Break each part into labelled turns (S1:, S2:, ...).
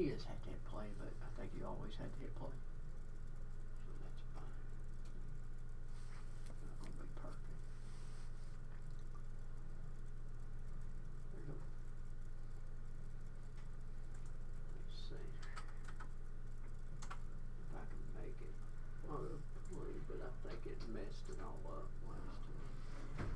S1: He has had to hit play, but I think he always had to hit play. So that's fine. Not gonna be perfect. There we go. Let's see if I can make it auto play, but I think it messed it all up last time.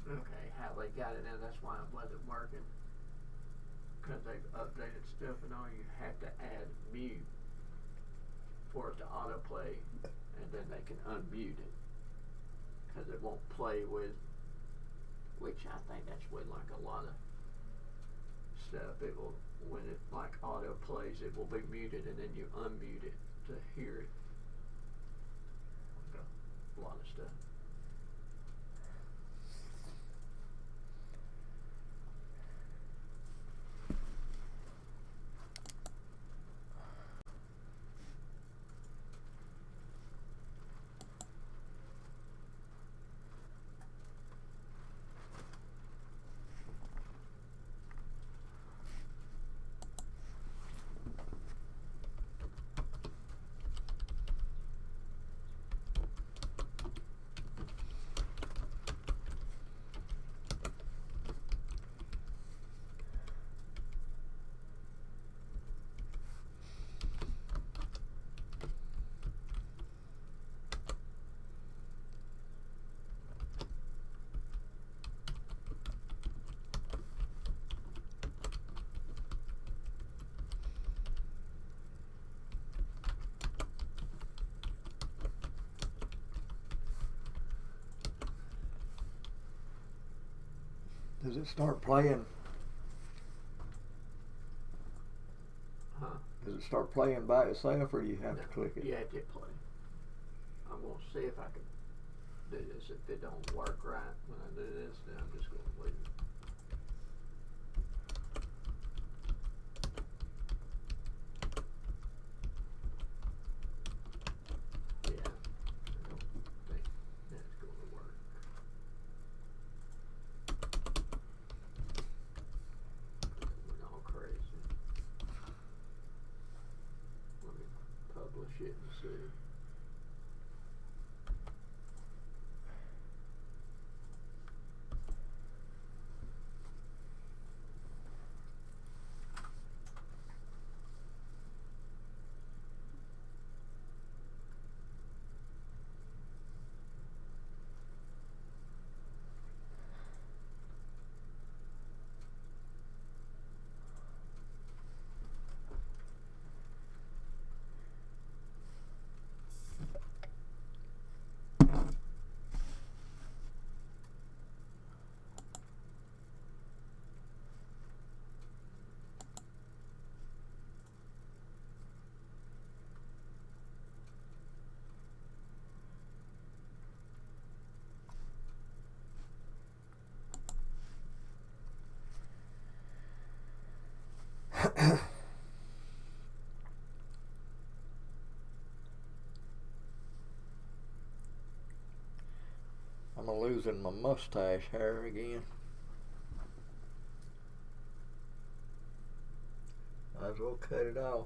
S1: Okay, how they got it now, that's why it wasn't working. Because they've updated stuff and all, you have to add mute for it to autoplay, and then they can unmute it. Because it won't play with, which I think that's with like a lot of stuff. It will, when it like auto plays, it will be muted and then you unmute it to hear it. Like a lot of stuff.
S2: Does it start playing?
S1: Huh?
S2: Does it start playing by itself, or do you have to click it?
S1: You have to hit play. I'm going to see if I can do this. If it don't work right when I do this, then I'm just going to leave it. Yeah, I don't think that's going to work. It went all crazy. Let me publish it and see.
S2: I'm losing my mustache hair again. Might as well cut it off.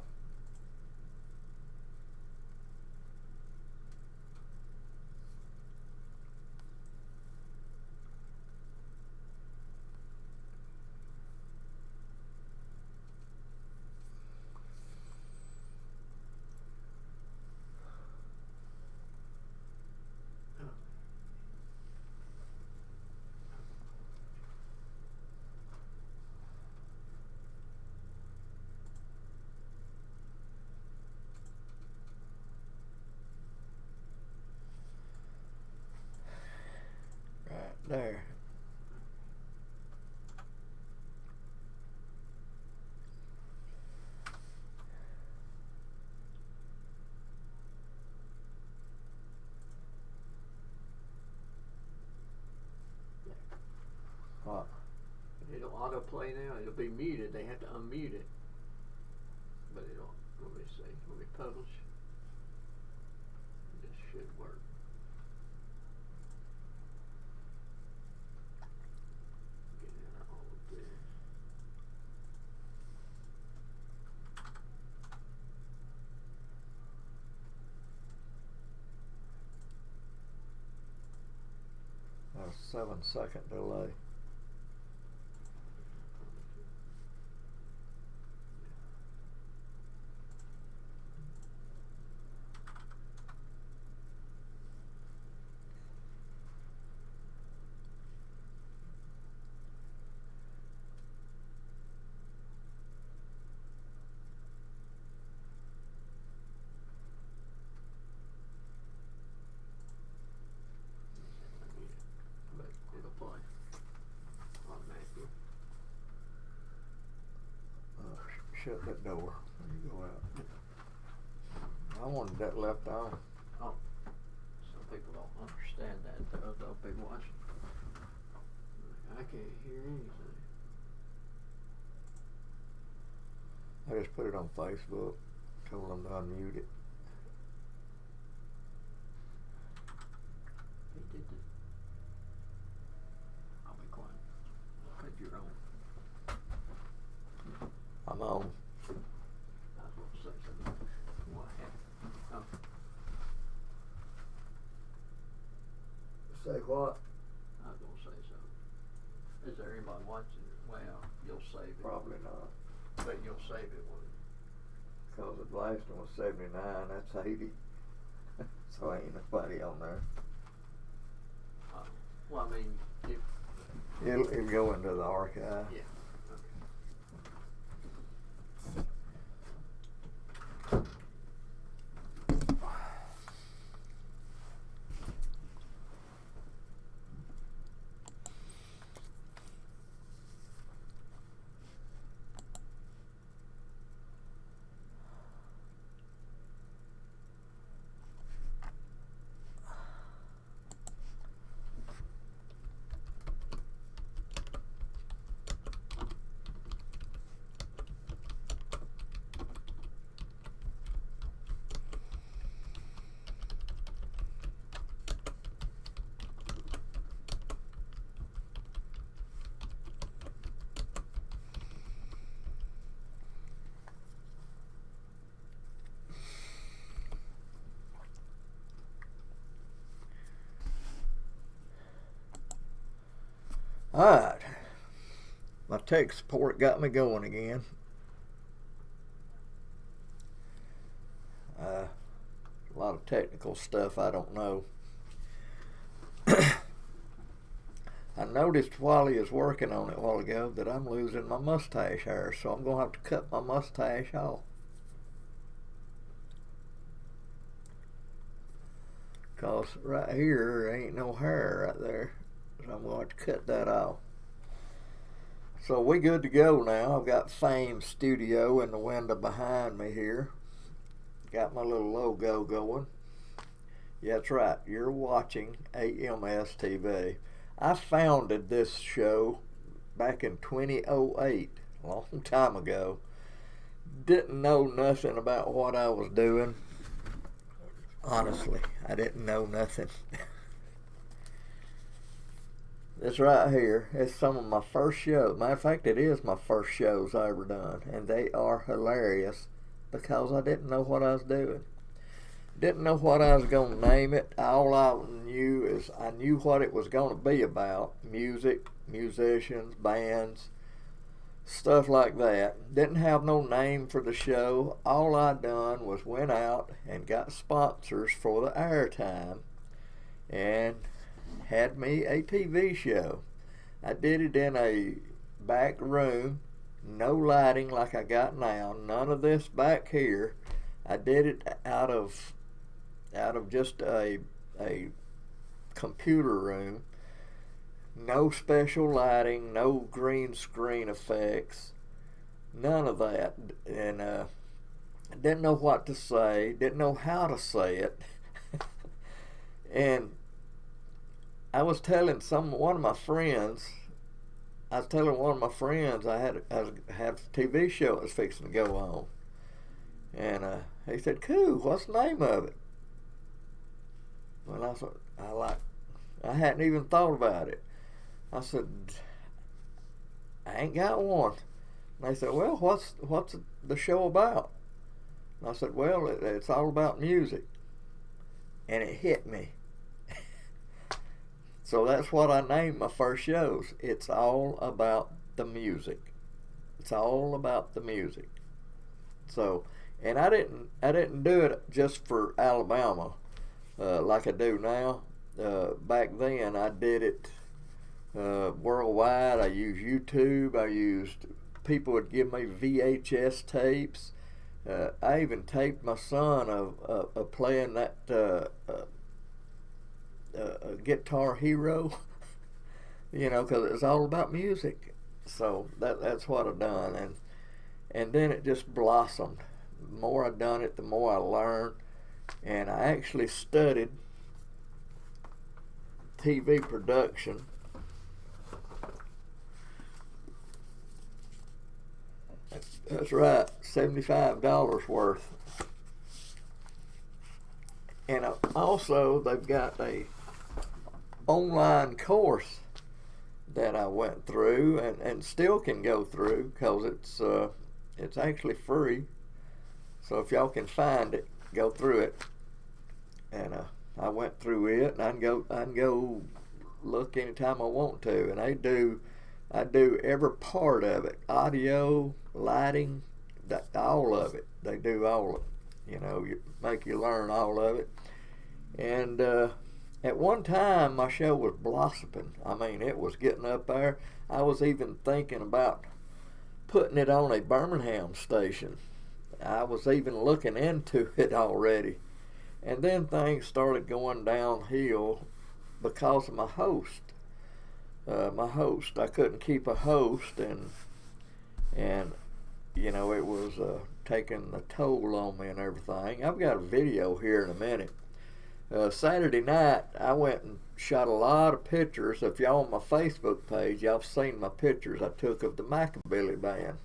S1: autoplay now. It'll be muted. They have to unmute it. But it'll, let me see, let me publish. This should work. Get out of all of this.
S2: A 7-second delay.
S1: But it'll play automatically.
S2: Shut that door when you go out. I wanted that left on.
S1: Oh, some people don't understand that. They'll be watching. I can't hear anything.
S2: I just put it on Facebook. Told them to unmute it.
S1: He did it. I'll be quiet. Because you're on.
S2: I'm on.
S1: I was going to say something. What happened? Oh,
S2: Say what?
S1: I was going to say something. Is there anybody watching it? Well, you'll save it.
S2: Probably not.
S1: But you'll save it when.
S2: Because the last one was 79, that's 80. So ain't nobody on there.
S1: Well, I mean, if.
S2: It'll go into the archive.
S1: Yeah.
S2: Alright. My tech support got me going again. A lot of technical stuff I don't know. I noticed while he was working on it a while ago that I'm losing my mustache hair, so I'm going to have to cut my mustache off. Because right here ain't no hair right there. So I'm going to cut that off. So we good to go now. I've got Fame Studio in the window behind me here. Got my little logo going. Yeah, that's right. You're watching AlabamaMusicSceneTV. I founded this show back in 2008, a long time ago. Didn't know nothing about what I was doing. Honestly, I didn't know nothing. This right here is some of my first shows. Matter of fact, it is my first shows I ever done. And they are hilarious because I didn't know what I was doing. Didn't know what I was going to name it. All I knew is I knew what it was going to be about. Music, musicians, bands, stuff like that. Didn't have no name for the show. All I done was went out and got sponsors for the airtime. And had me a TV show. I did it in a back room, no lighting like I got now, none of this back here. I did it out of just a computer room, no special lighting, no green screen effects, none of that, and didn't know what to say, didn't know how to say it, and I was telling one of my friends I was telling one of my friends I had a TV show that was fixing to go on, and he said, "Cool, what's the name of it?" Well, I thought I hadn't even thought about it. I said, "I ain't got one." And they said, "Well, what's the show about?" And I said, "Well, it's all about music." And it hit me. So that's what I named my first shows. It's all about the music. It's all about the music. So, and I didn't do it just for Alabama like I do now. Back then, I did it worldwide. I used YouTube. People would give me VHS tapes. I even taped my son of playing that Guitar Hero, because it was all about music. So that's what I done, and then it just blossomed. The more I done it, the more I learned, and I actually studied TV production. That's right, $75 worth. And also they've got a online course that I went through and still can go through, because it's actually free. So if y'all can find it, go through it. And I went through it, and I can go look anytime I want to. And I do every part of it: audio, lighting, all of it. They do all of it. Make you learn all of it. And at one time, my show was blossoming. I mean, it was getting up there. I was even thinking about putting it on a Birmingham station. I was even looking into it already. And then things started going downhill because of my host. I couldn't keep a host, and it was taking a toll on me and everything. I've got a video here in a minute. Saturday night, I went and shot a lot of pictures. If y'all on my Facebook page, y'all have seen my pictures I took of the Maccabilly Band.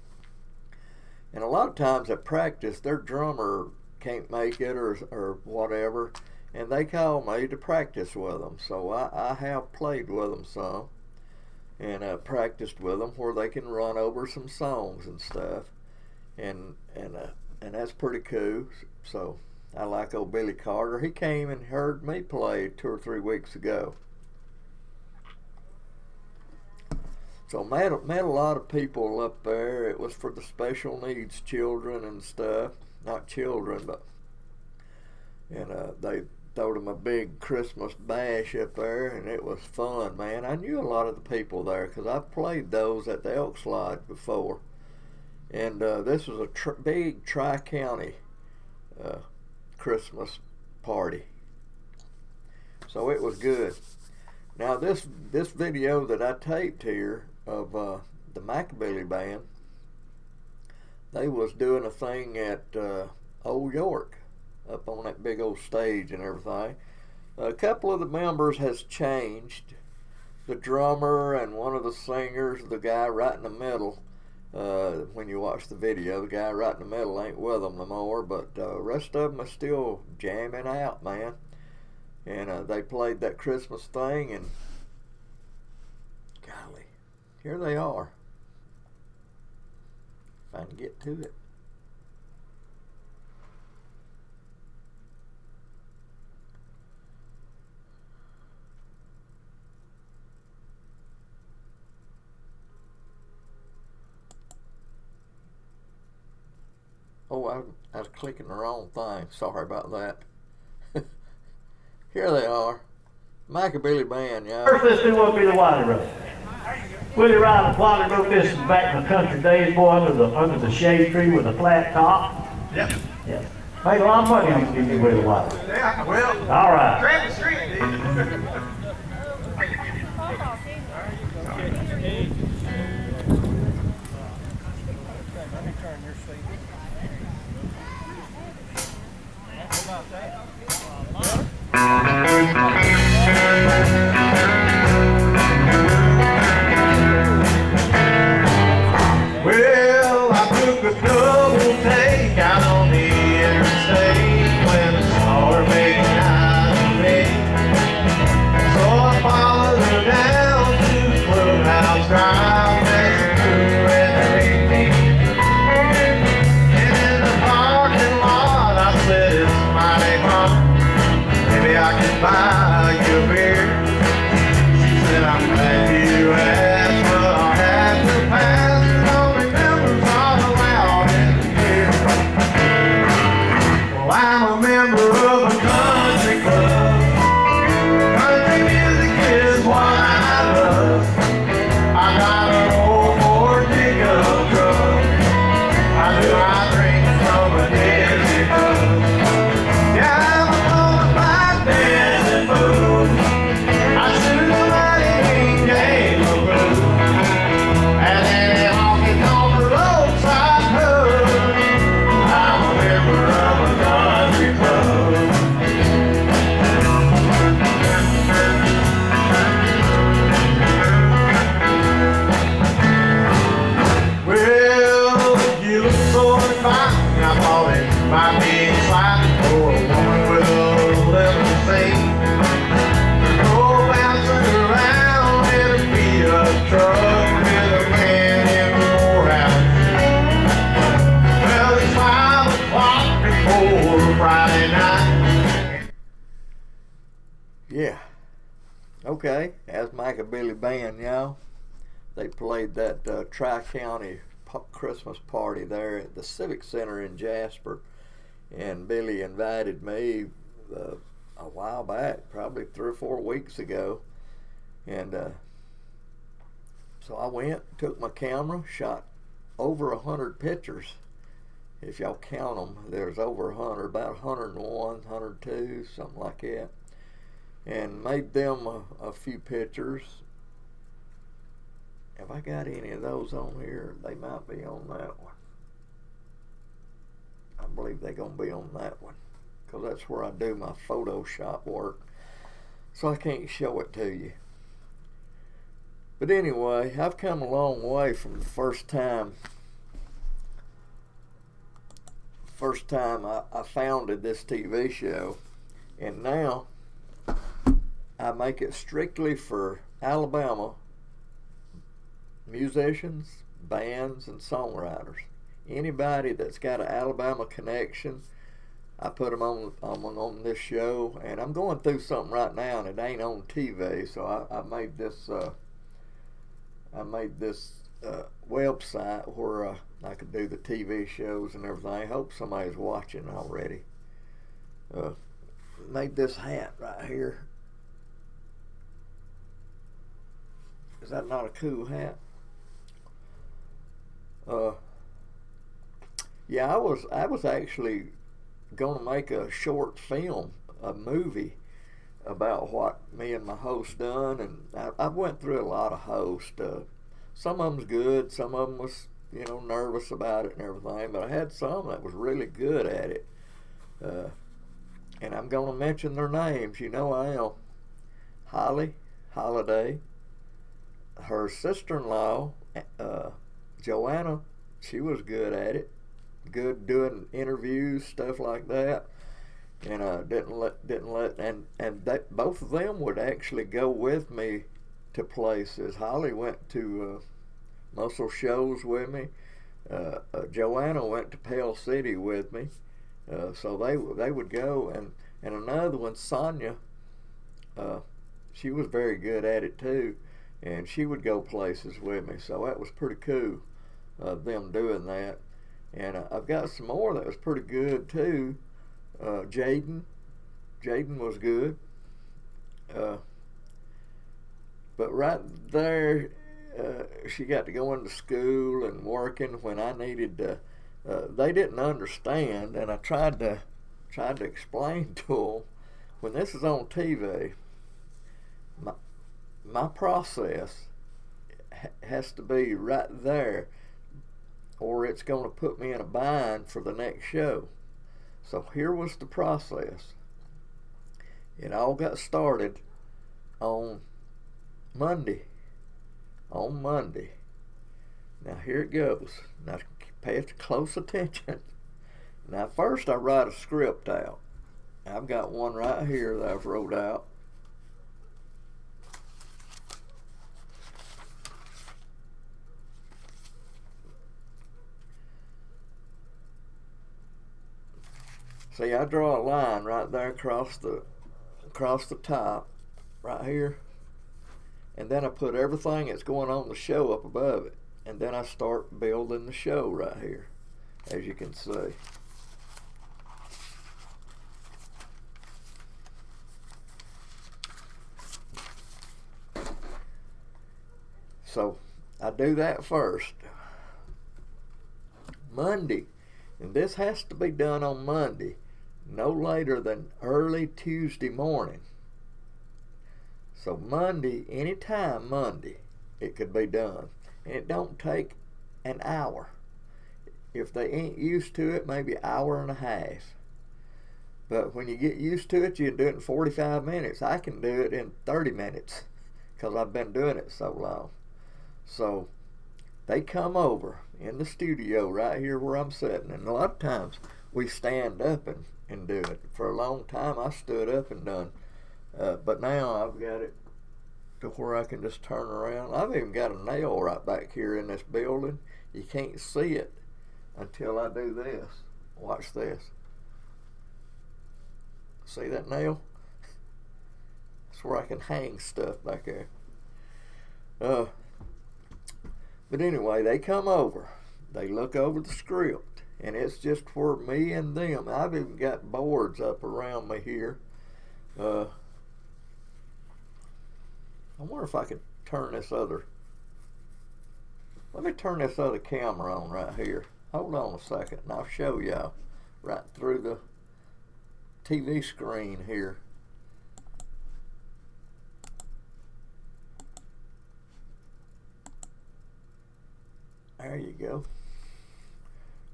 S2: And a lot of times at practice, their drummer can't make it or whatever, and they call me to practice with them. So I have played with them some, and practiced with them where they can run over some songs and stuff, and that's pretty cool. So I like old Billy Carter. He came and heard me play 2 or 3 weeks ago. So met a lot of people up there. It was for the special needs children and stuff. Not children, but they threw them a big Christmas bash up there, and it was fun, man. I knew a lot of the people there because I've played those at the Elks Lodge before. And this was a big Tri-County Christmas party. So it was good. Now this video that I taped here of the Maccabilly Band, they was doing a thing at Old York, up on that big old stage and everything. A couple of the members has changed. The drummer and one of the singers, the guy right in the middle, when you watch the video, the guy right in the middle ain't with them no more, but the rest of them are still jamming out, man. And they played that Christmas thing, and golly, here they are. If I can get to it. Oh, I was clicking the wrong thing. Sorry about that. Here they are. Maccabilly Band, y'all.
S3: First, let's do what be the Wiley Road. Willie Riley Wiley wrote this is back in the country days, boy, under the shade tree with a flat top.
S4: Yep.
S3: Yeah. Made a lot of money on giving Willie Wiley.
S4: Yeah, well,
S3: all right.
S4: Travis Street did. took a double take out on the interstate when the started making eyes at me. So I followed her down to the clubhouse drive, there's a crew and there ain't me. And in the parking lot I said, it's mighty hot, maybe I could buy you a beer. She said, I'm glad you asked, but I'll have to pass, and only members are allowed in here. Well, I'm a member of a country club. Country music is what I love. I got an old Ford pickup truck. I do my drink from a Dixie cup. Yeah, I'm a bona fide dancing fool. I shoot a mighty mean game of blues. And any honky tonk roadside pub, I'm a member of a country club. Well, you look sort of fine. I thought it might be exciting for a woman with a limousine. Go bouncing around in a beat-up truck with a man in the whorehouse. Well, it's 5 o'clock before Friday night.
S2: Yeah. Okay. As Micah Billy Band, y'all. They played that Tri-County Christmas party there at the Civic Center in Jasper. And Billy invited me a while back, probably 3 or 4 weeks ago. And so I went, took my camera, shot over 100 pictures. If y'all count them, there's over 100, about 101, 102, something like that. And made them a few pictures. Have I got any of those on here? They might be on that one. I believe they're going to be on that one, because that's where I do my Photoshop work. So I can't show it to you. But anyway, I've come a long way from the first time I founded this TV show. And now I make it strictly for Alabama musicians, bands, and songwriters. Anybody that's got an Alabama connection, I put them on this show. And I'm going through something right now, and it ain't on TV, so I made this website where I could do the TV shows and everything. I hope somebody's watching already. Made this hat right here. Is that not a cool hat? Yeah, I was actually going to make a short film, a movie, about what me and my host done, and I went through a lot of hosts. Some of them's good, some of them was, nervous about it and everything, but I had some that was really good at it. And I'm going to mention their names. I am. Holly Holiday, her sister-in-law, Joanna, she was good at it. Good doing interviews, stuff like that. And both of them would actually go with me to places. Holly went to most of those shows with me. Joanna went to Pell City with me. So they would go, and another one, Sonia, she was very good at it too, and she would go places with me. So that was pretty cool, them doing that. And I've got some more that was pretty good too. Jaden was good. But right there, she got to go into school and working when I needed to. They didn't understand, and I tried to explain to them, when this is on TV, my process has to be right there, or it's going to put me in a bind for the next show. So here was the process. It all got started on Monday. Now here it goes. Now pay close attention. Now first I write a script out. I've got one right here that I've wrote out. See, I draw a line right there across the top, right here, and then I put everything that's going on in the show up above it, and then I start building the show right here, as you can see. So I do that first. Monday, and this has to be done on Monday, no later than early Tuesday morning. So Monday, anytime Monday, it could be done. And it don't take an hour. If they ain't used to it, maybe an hour and a half. But when you get used to it, you can do it in 45 minutes. I can do it in 30 minutes because I've been doing it so long. So they come over in the studio right here where I'm sitting, and a lot of times we stand up and do it. For a long time I stood up and done, but now I've got it to where I can just turn around. I've even got a nail right back here in this building. You can't see it until I do this. Watch this. See that nail? That's where I can hang stuff back there. But anyway, they come over. They look over the script, and it's just for me and them. I've even got boards up around me here. I wonder if I could turn this other. Let me turn this other camera on right here. Hold on a second, and I'll show y'all right through the TV screen here. There you go.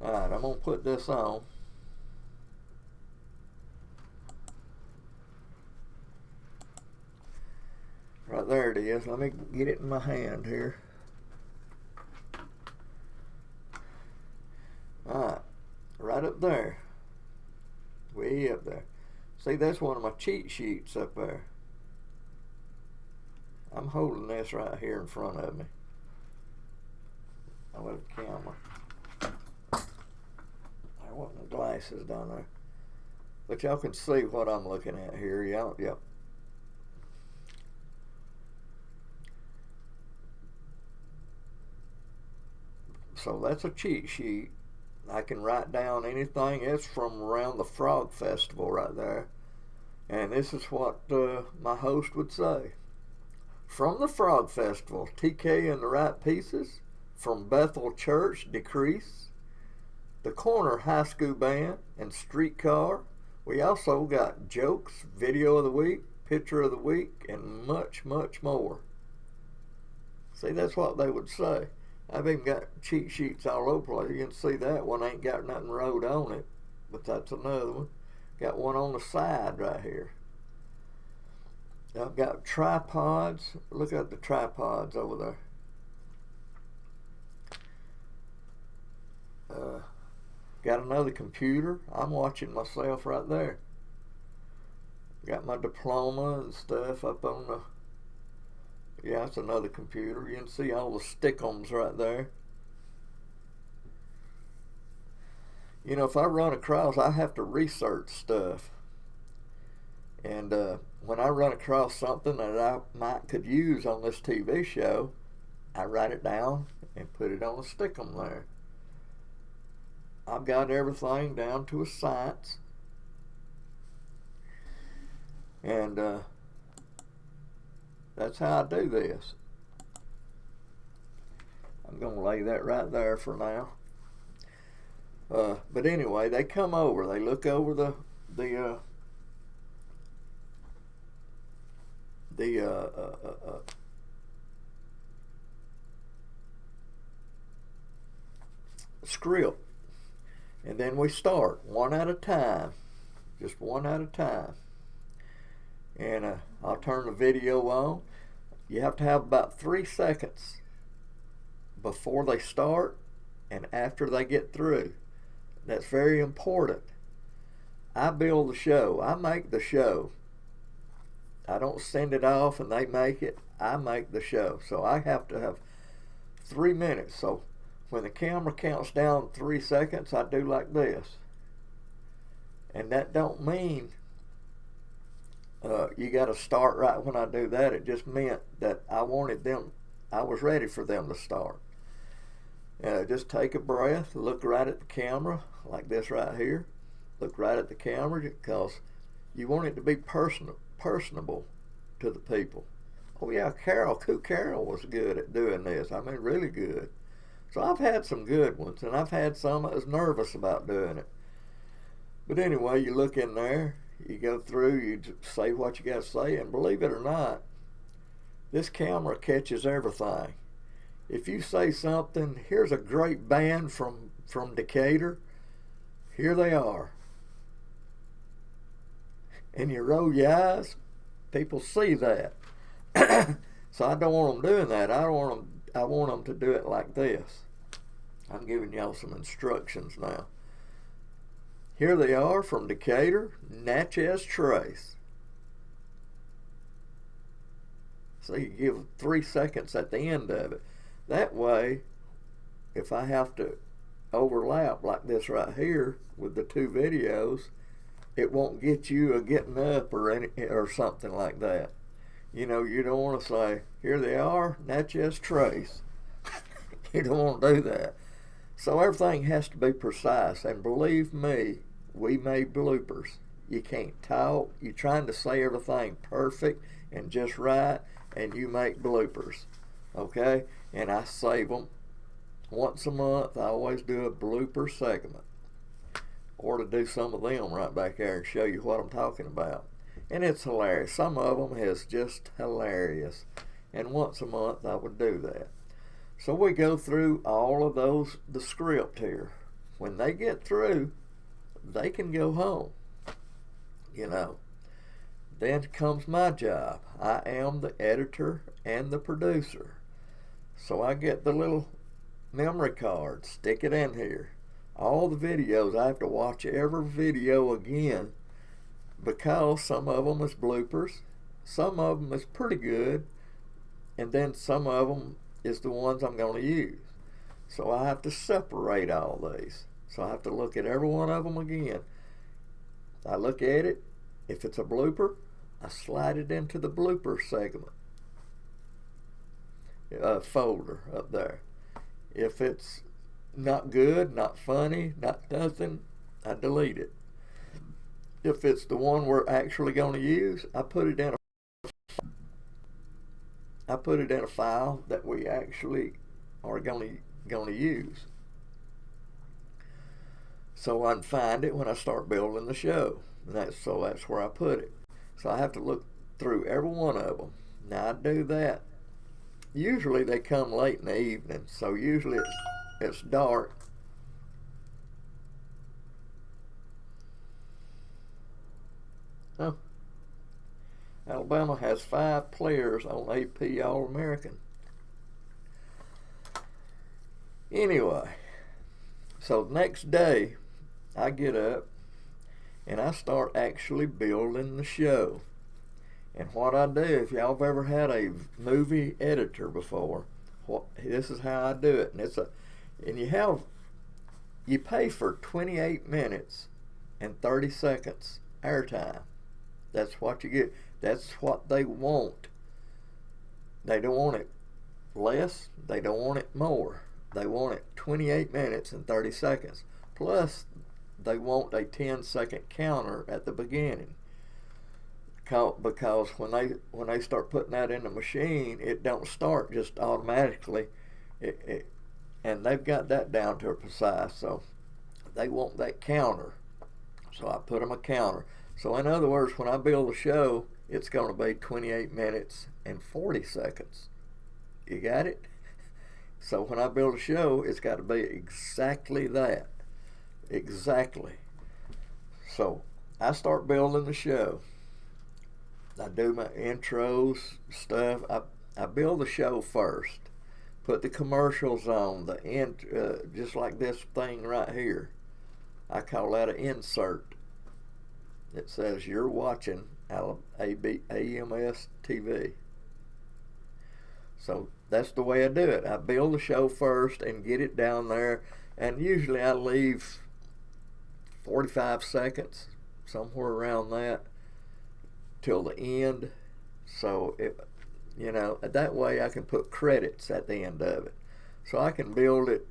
S2: Alright, I'm going to put this on. Right there it is. Let me get it in my hand here. Alright, right up there. Way up there. See, that's one of my cheat sheets up there. I'm holding this right here in front of me. With a camera. There wasn't the glasses down there. But y'all can see what I'm looking at here. Yep. So that's a cheat sheet. I can write down anything. It's from around the Frog Festival right there. And this is what my host would say. From the Frog Festival, TK and the Right Pieces. From Bethel Church, Decrease, the Corner High School Band, and Streetcar. We also got jokes, video of the week, picture of the week, and much, much more. See, that's what they would say. I've even got cheat sheets all over the place. You can see that one ain't got nothing wrote on it, but that's another one. Got one on the side right here. I've got tripods. Look at the tripods over there. Got another computer. I'm watching myself right there. Got my diploma and stuff up on the... Yeah, it's another computer. You can see all the stickums right there. You know, if I run across, I have to research stuff. And when I run across something that I could use on this TV show, I write it down and put it on a stickum there. I've got everything down to a science. And that's how I do this. I'm going to lay that right there for now. But anyway, they come over. They look over the script. And then we start one at a time, just one at a time. And I'll turn the video on. You have to have about 3 seconds before they start and after they get through. That's very important. I build the show. I make the show. I don't send it off and they make it. I make the show. So I have to have 3 minutes. So when the camera counts down 3 seconds, I do like this. And that don't mean you got to start right when I do that. It just meant that I was ready for them to start. Just take a breath, look right at the camera, like this right here. Look right at the camera, because you want it to be personable to the people. Oh yeah, Carol was good at doing this. I mean, really good. So I've had some good ones, and I've had some that was nervous about doing it. But anyway, you look in there, you go through, you say what you got to say, and believe it or not, this camera catches everything. If you say something, here's a great band from Decatur, here they are. And you roll your eyes, people see that. So I don't want them doing that. I want them to do it like this. I'm giving y'all some instructions now. Here they are from Decatur, Natchez Trace. So you give 3 seconds at the end of it. That way, if I have to overlap like this right here with the 2 videos, it won't get you getting up or something like that. You know, you don't want to say, here they are, Natchez Trace. You don't want to do that. So everything has to be precise. And believe me, we made bloopers. You can't talk. You're trying to say everything perfect and just right, and you make bloopers. Okay? And I save them once a month. I always do a blooper segment, or to do some of them right back there and show you what I'm talking about. And it's hilarious. Some of them is just hilarious. And once a month I would do that. So we go through all of those, the script here. When they get through, they can go home. You know. Then comes my job. I am the editor and the producer. So I get the little memory card, stick it in here. All the videos, I have to watch every video again, because some of them is bloopers, some of them is pretty good, and then some of them is the ones I'm going to use. So I have to separate all these. So I have to look at every one of them again. I look at it. If it's a blooper, I slide it into the blooper segment folder up there. If it's not good, not funny, not nothing, I delete it. If it's the one we're actually going to use, I put it in a file that we actually are going to use. So I can find it when I start building the show. And that's where I put it. So I have to look through every one of them. Now I do that. Usually they come late in the evening, so usually it's dark. Huh. Alabama has 5 players on AP All-American. Anyway, so the next day I get up and I start actually building the show. And what I do, if y'all have ever had a movie editor before, this is how I do it. And you pay for 28 minutes and 30 seconds airtime. That's what you get. That's what they want. They don't want it less. They don't want it more. They want it 28 minutes and 30 seconds. Plus, they want a 10-second counter at the beginning. Because when they start putting that in the machine, it don't start just automatically. And they've got that down to a precise. So they want that counter. So I put them a counter. So in other words, when I build a show, it's going to be 28 minutes and 40 seconds. You got it? So when I build a show, it's got to be exactly that. Exactly. So I start building the show. I do my intros, stuff. I build the show first. put the commercials on, the end, just like this thing right here. I call that an insert. It says you're watching ALabamaMusicSceneTV. TV. So that's the way I do it. I build the show first and get it down there, and usually I leave 45 seconds, somewhere around that, till the end. So that way I can put credits at the end of it. So I can build it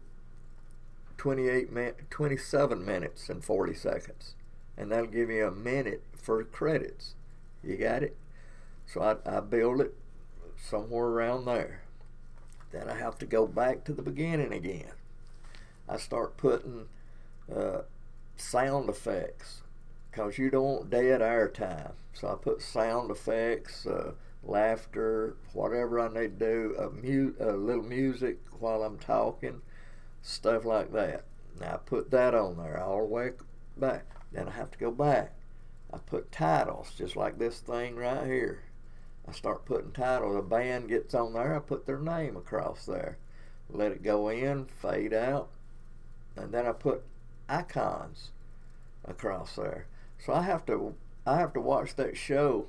S2: 27 minutes and 40 seconds, and that'll give you a minute for credits. You got it? So I build it somewhere around there. Then I have to go back to the beginning again. I start putting sound effects, because you don't want dead air time. So I put sound effects, laughter, whatever I need to do, a little music while I'm talking, stuff like that. Now I put that on there all the way back. Then I have to go back. I put titles, just like this thing right here. I start putting titles. A band gets on there, I put their name across there. Let it go in, fade out, and then I put icons across there. So I have to watch that show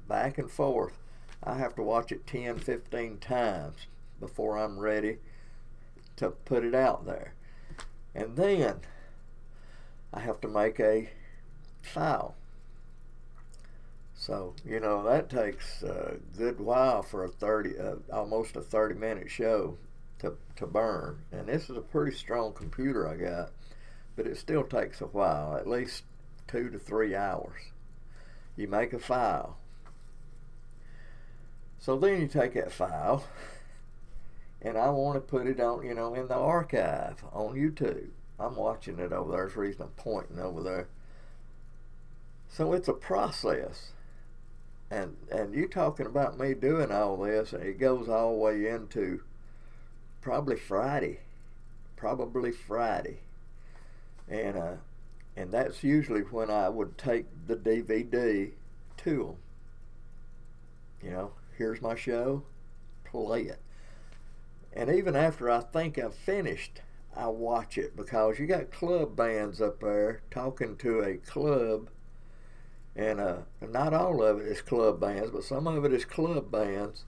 S2: back and forth. I have to watch it 10, 15 times before I'm ready to put it out there. And then I have to make a file. So, that takes a good while for almost a 30-minute show to burn. And this is a pretty strong computer I got, but it still takes a while, at least 2 to 3 hours. You make a file. So then you take that file, and I want to put it on, in the archive on YouTube. I'm watching it over there. There's the reason I'm pointing over there. So it's a process. And you talking about me doing all this, and it goes all the way into probably Friday. And that's usually when I would take the DVD to them. Here's my show, play it. And even after I think I've finished, I watch it, because you got club bands up there talking to a club. And not all of it is club bands, but some of it is club bands,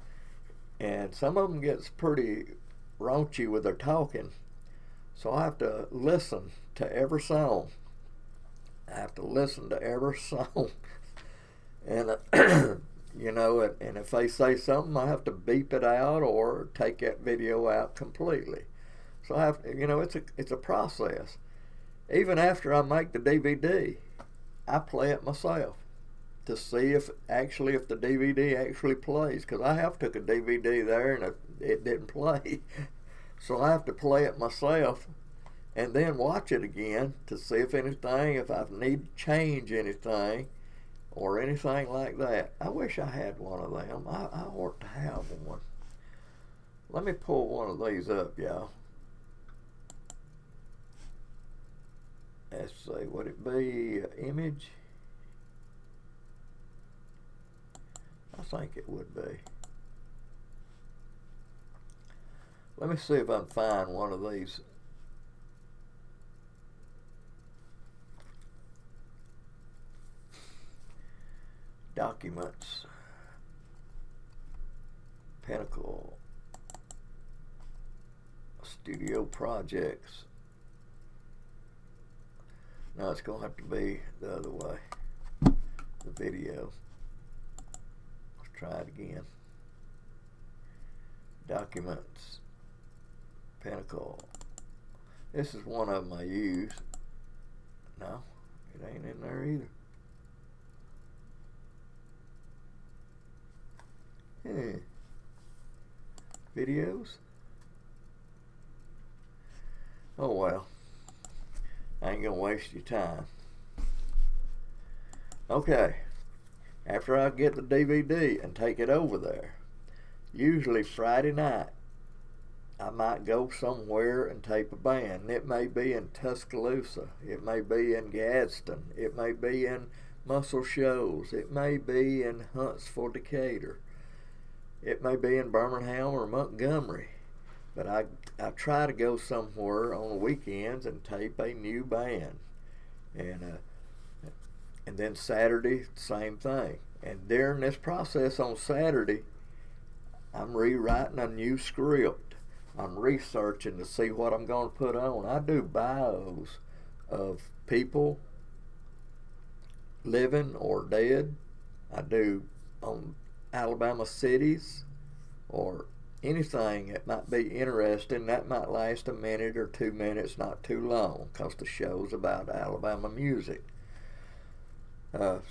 S2: and some of them gets pretty raunchy with their talking. So I have to listen to every song. And and if they say something, I have to beep it out or take that video out completely. So I have, it's a process. Even after I make the DVD, I play it myself to see if the DVD actually plays, because I have took a DVD there and it didn't play. So I have to play it myself and then watch it again to see if I need to change anything or anything like that. I wish I had one of them. I ought to have one. Let me pull one of these up, y'all. Let's see, would it be image? I think it would be. Let me see if I can find one of these. Documents. Pinnacle. Studio projects. No, it's going to have to be the other way. The video. Let's try it again. Documents. Pinnacle. This is one of them I use. No, it ain't in there either. Videos. Oh well. I ain't gonna waste your time. Okay, after I get the DVD and take it over there, usually Friday night, I might go somewhere and tape a band. It may be in Tuscaloosa, it may be in Gadsden, it may be in Muscle Shoals, it may be in Huntsville, Decatur, it may be in Birmingham or Montgomery. But I try to go somewhere on the weekends and tape a new band, and then Saturday, same thing. And during this process on Saturday, I'm rewriting a new script. I'm researching to see what I'm going to put on. I do bios of people living or dead. I do on Alabama cities or anything that might be interesting. That might last a minute or 2 minutes, not too long, because the show's about Alabama music.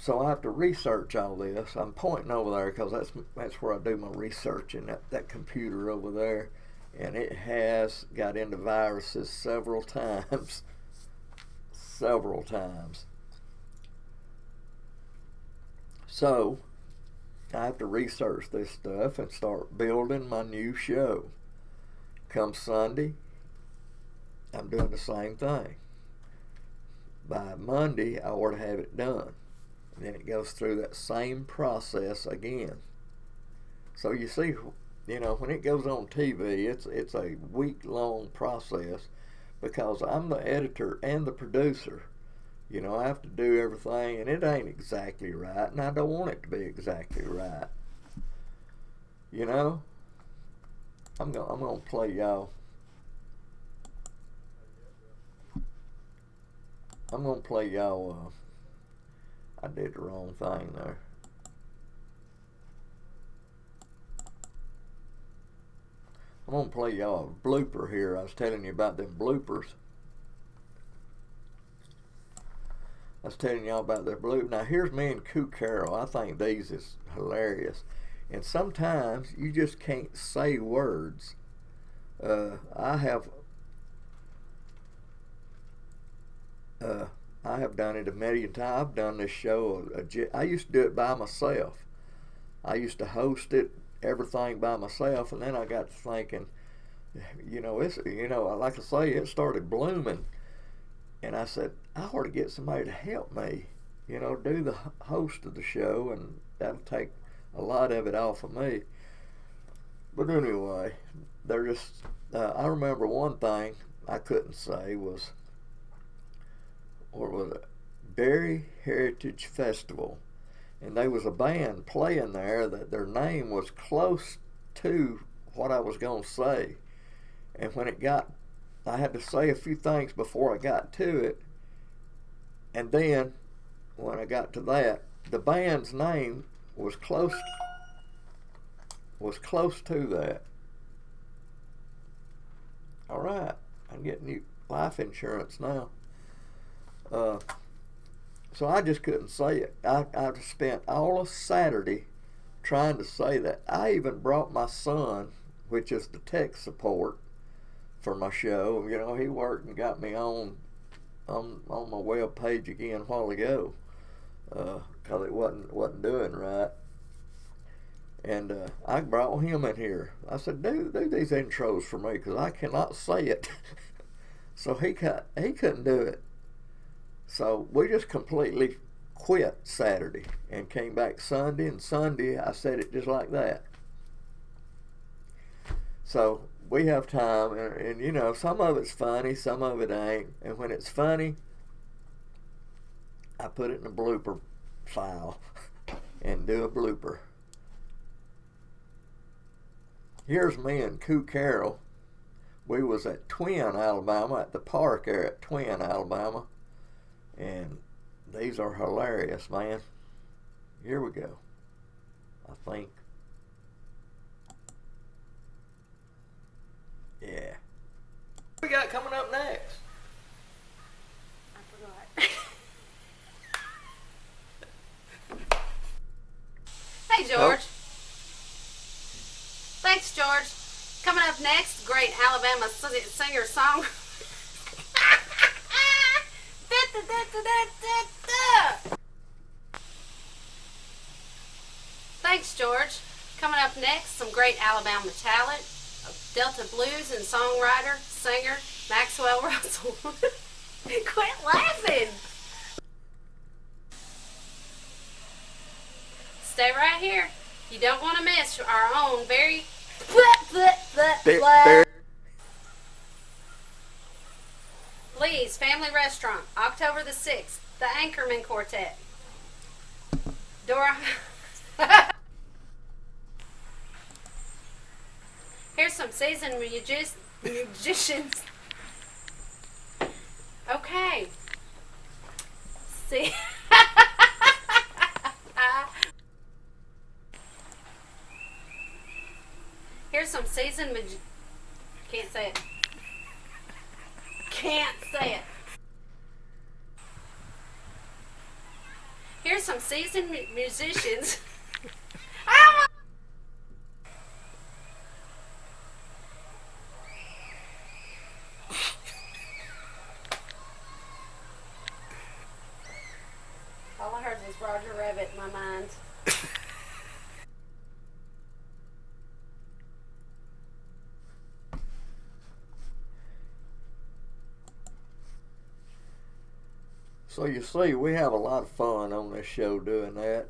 S2: So I have to research all this. I'm pointing over there because that's where I do my research, in that computer over there. And it has got into viruses several times. Several times. So I have to research this stuff and start building my new show. Come Sunday, I'm doing the same thing. By Monday, I ought to have it done. And then it goes through that same process again. So you see, when it goes on TV, it's a week-long process, because I'm the editor and the producer. I have to do everything, and it ain't exactly right, and I don't want it to be exactly right. I'm gonna play y'all. I did the wrong thing there. I'm gonna play y'all a blooper here. I was telling you about them bloopers. I was telling y'all about their bloopers. Now here's me and Koo Carroll. I think these is hilarious. And sometimes you just can't say words. I have done it a million times. I've done this show. I used to do it by myself. I used to host it, everything by myself, and then I got to thinking, like I say, it started blooming, and I said, I ought to get somebody to help me, do the host of the show, and that'll take a lot of it off of me. But anyway, they're just, I remember one thing I couldn't say was, what was it? Berry Heritage Festival. And there was a band playing there that their name was close to what I was going to say. And when I had to say a few things before I got to it. And then, when I got to that, the band's name was close to that. All right, I'm getting new life insurance now. So I just couldn't say it. I spent all of Saturday trying to say that. I even brought my son, which is the tech support for my show. He worked and got me on my web page again a while ago, because it wasn't doing right. And I brought him in here. I said, do these intros for me, because I cannot say it. So he couldn't do it. So we just completely quit Saturday and came back Sunday, and Sunday I said it just like that. So we have time, and some of it's funny, some of it ain't. And when it's funny, I put it in a blooper file and do a blooper. Here's me and Koo Carroll. We was at Twin, Alabama, at the park there at Twin, Alabama. And these are hilarious, man. Here we go. I think. Yeah. What we got coming up next?
S5: I forgot. Hey, George.
S2: Oh.
S5: Thanks, George. Coming up next, great Alabama singer-songwriter. Thanks, George. Coming up next, some great Alabama talent. Delta blues and songwriter, singer, Maxwell Russell. Quit laughing. Stay right here. You don't want to miss our own very Lee's Family Restaurant, October the 6th. The Anchorman Quartet. Dora. Here's some seasoned musicians. Okay. See. Here's some seasoned can't say it. Can't say it. Here's some seasoned musicians. All I heard was Roger Rabbit in my mind.
S2: So you see, we have a lot of fun on this show doing that.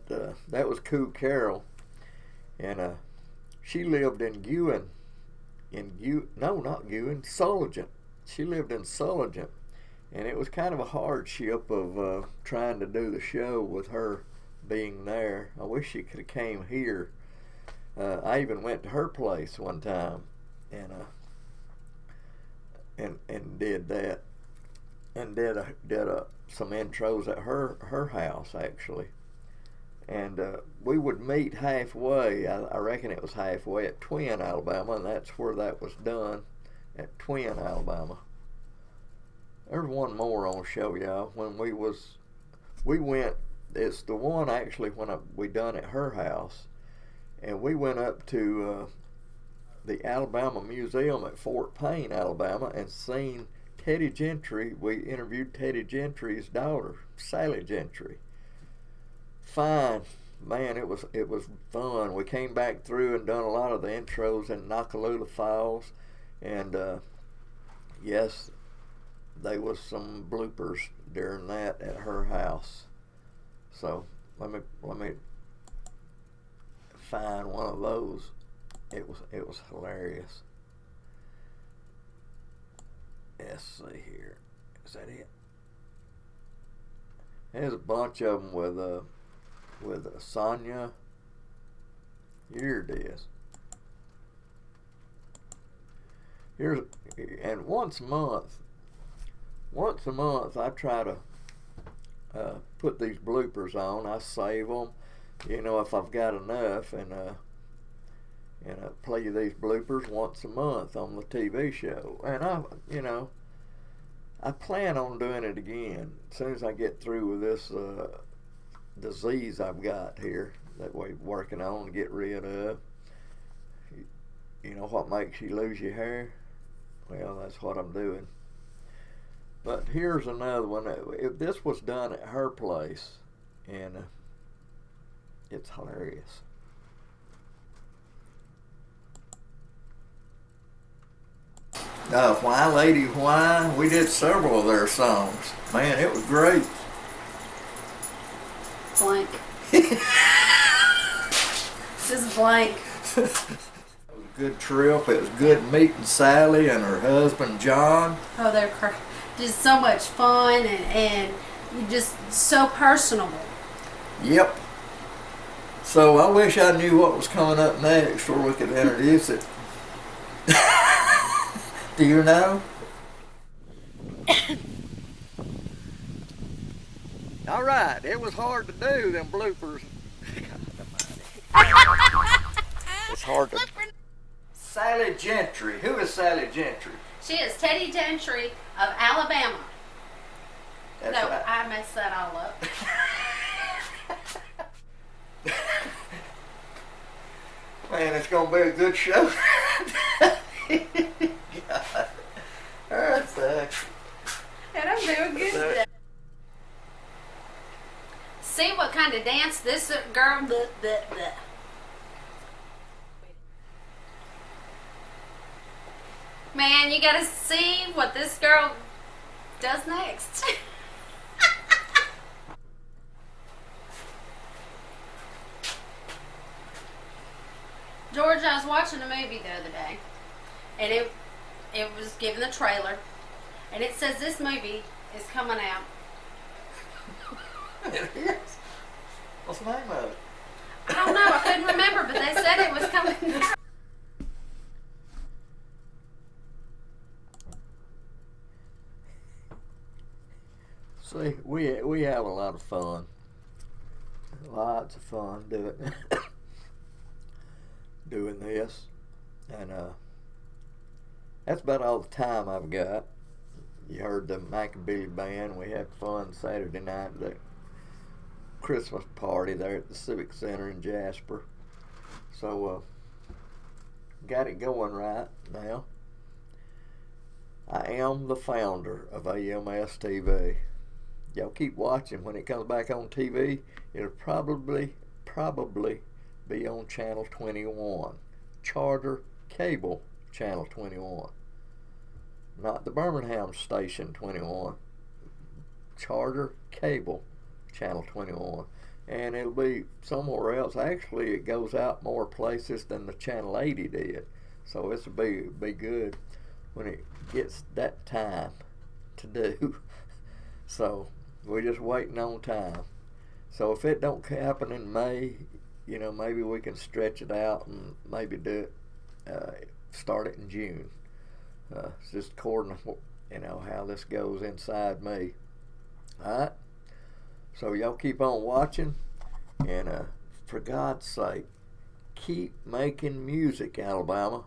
S2: That was Cool Carol, and she lived in Sulligent. She lived in Sulligent, and it was kind of a hardship of trying to do the show with her being there. I wish she could have came here. I even went to her place one time, and did that, and did some intros at her house actually, and we would meet halfway. I reckon it was halfway at Twin, Alabama, and that's where that was done, at Twin, Alabama. There's one more I'll show y'all. When we went, it's the one actually when we done at her house, and we went up to the Alabama Museum at Fort Payne, Alabama, and seen Teddy Gentry. We interviewed Teddy Gentry's daughter, Sally Gentry. Fine, man, it was fun. We came back through and done a lot of the intros in Nakalula Falls, and yes, there was some bloopers during that at her house. So let me find one of those. It was hilarious. Let's see here. Is that it? There's a bunch of them with Sonia. Here it is. And once a month I try to put these bloopers on. I save them, if I've got enough, and I play these bloopers once a month on the TV show. And I plan on doing it again as soon as I get through with this disease I've got here that we're working on to get rid of. You know what makes you lose your hair? Well, that's what I'm doing. But here's another one. If this was done at her place, and it's hilarious. Why Lady Why? We did several of their songs. Man, it was great.
S5: Blank. Just blank.
S2: It was a good trip. It was good meeting Sally and her husband John.
S5: Oh, they're just so much fun and just so personable.
S2: Yep. So I wish I knew what was coming up next, or we could introduce it. Do you know? All right, it was hard to do them bloopers. It's hard to. Sally Gentry. Who is Sally Gentry?
S5: She is Teddy Gentry of Alabama.
S2: That's
S5: no,
S2: right.
S5: I messed that all up.
S2: Man, it's gonna be a good show.
S5: And I'm doing good. See what kind of dance this girl. Man, you gotta see what this girl does next. George, I was watching a movie the other day, and it was given the trailer And it says this movie is coming out.
S2: It is. What's the name of it?
S5: I don't know, I couldn't remember, but they said it was coming out.
S2: See, we have a lot of fun. Lots of fun doing this. And that's about all the time I've got. You heard the Maccabilly Band. We had fun Saturday night at the Christmas party there at the Civic Center in Jasper. So got it going right now. I am the founder of AlabamaMusicSceneTV. Y'all keep watching. When it comes back on TV, it'll probably be on channel 21, Charter Cable channel 21, not the Birmingham station 21, Charter Cable channel 21, and it'll be somewhere else. Actually, it goes out more places than the channel 80 did, so this will be good when it gets that time to do. So we're just waiting on time. So if it don't happen in May, you know, maybe we can stretch it out and maybe do it, start it in June. It's just according to, you know, how this goes inside me. Alright? So y'all keep on watching, and for God's sake, keep making music, Alabama.